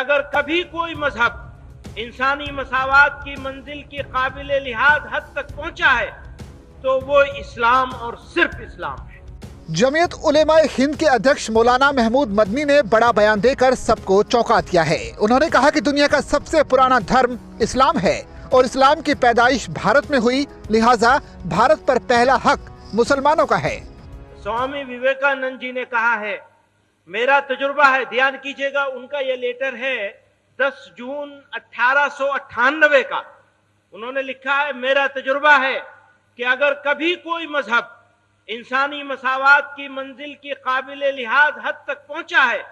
अगर कभी कोई मजहब इंसानी मसावात की मंजिल की काबिल लिहाज हद तक पहुंचा है तो वो इस्लाम और सिर्फ इस्लाम है। जमीयत उलेमाए हिंद के अध्यक्ष मौलाना महमूद मदनी ने बड़ा बयान देकर सबको चौंका दिया है। उन्होंने कहा कि दुनिया का सबसे पुराना धर्म इस्लाम है और इस्लाम की पैदाइश भारत में हुई, लिहाजा भारत पर पहला हक मुसलमानों का है। स्वामी विवेकानंद जी ने कहा है, मेरा तजुर्बा है, ध्यान कीजिएगा, उनका यह लेटर है 10 जून 1898 का। उन्होंने लिखा है, मेरा तजुर्बा है कि अगर कभी कोई मजहब इंसानी मसावात की मंजिल की काबिल लिहाज हद तक पहुंचा है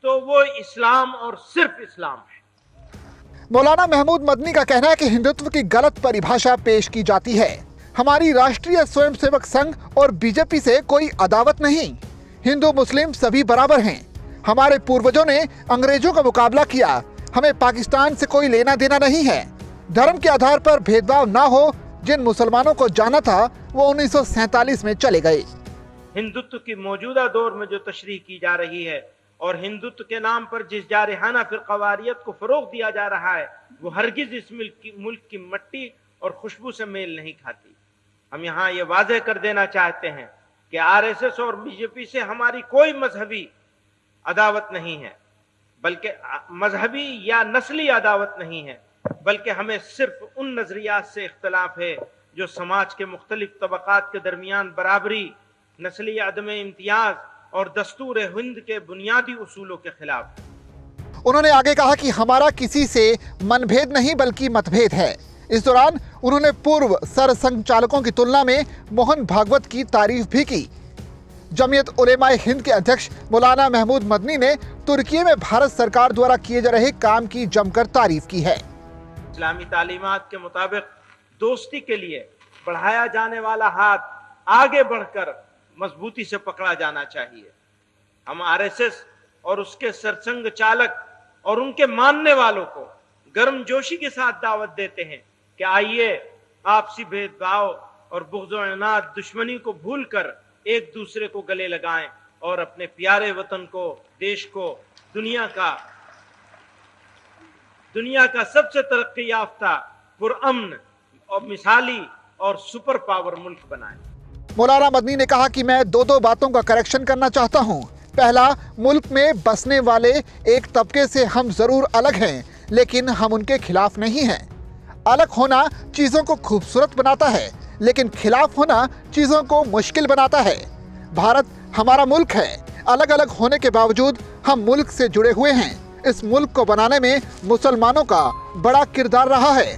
तो वो इस्लाम और सिर्फ इस्लाम है। मौलाना महमूद मदनी का कहना है कि हिंदुत्व की गलत परिभाषा पेश की जाती है। हमारी राष्ट्रीय स्वयंसेवक संघ और बीजेपी से कोई अदावत नहीं, हिंदू मुस्लिम सभी बराबर हैं। हमारे पूर्वजों ने अंग्रेजों का मुकाबला किया, हमें पाकिस्तान से कोई लेना देना नहीं है। धर्म के आधार पर भेदभाव ना हो, जिन मुसलमानों को जाना था वो 1947 में चले गए। हिंदुत्व की मौजूदा दौर में जो तशरीह की जा रही है और हिंदुत्व के नाम पर जिस जारहाना फिरकावारियत को फरोग दिया जा रहा है वो हरगिज इस मुल्क की मट्टी और खुशबू से मेल नहीं खाती। हम यहाँ ये वाज़ेह कर देना चाहते हैं कि आरएसएस और बीजेपी से हमारी कोई मजहबी अदावत नहीं है, बल्कि मजहबी या नस्ली अदावत नहीं है, बल्कि हमें सिर्फ उन नजरियात से इख्तलाफ है जो समाज के मुख्तलिफ तबकात के दरमियान बराबरी, नस्ली अदम इम्तियाज और दस्तूर हिंद के बुनियादी उसूलों के खिलाफ। उन्होंने आगे कहा कि हमारा किसी से मनभेद नहीं बल्कि मतभेद है। इस दौरान उन्होंने पूर्व सरसंघचालकों की तुलना में मोहन भागवत की तारीफ भी की। जमीयत उलेमाए हिंद के अध्यक्ष मौलाना महमूद मदनी ने तुर्की में भारत सरकार द्वारा किए जा रहे काम की जमकर तारीफ की है। इस्लामी तालीमात के मुताबिक दोस्ती के लिए बढ़ाया जाने वाला हाथ आगे बढ़कर मजबूती से पकड़ा जाना चाहिए। हम आरएसएस और उसके सरसंघ चालक और उनके मानने वालों को गर्मजोशी के साथ दावत देते हैं कि आइए आपसी भेदभाव और बुग़्ज़ और इनाद दुश्मनी को भूलकर एक दूसरे को गले लगाएं और अपने प्यारे वतन को, देश को दुनिया का सबसे तरक्की याफ्ता, पुरअमन और मिसाली और सुपर पावर मुल्क बनाएं। मौलाना मदनी ने कहा कि मैं दो बातों का करेक्शन करना चाहता हूं। पहला, मुल्क में बसने वाले एक तबके से हम जरूर अलग हैं, लेकिन हम उनके खिलाफ नहीं हैं। अलग होना चीज़ों को खूबसूरत बनाता है, लेकिन खिलाफ होना चीज़ों को मुश्किल बनाता है। भारत हमारा मुल्क है, अलग अलग होने के बावजूद हम मुल्क से जुड़े हुए हैं। इस मुल्क को बनाने में मुसलमानों का बड़ा किरदार रहा है।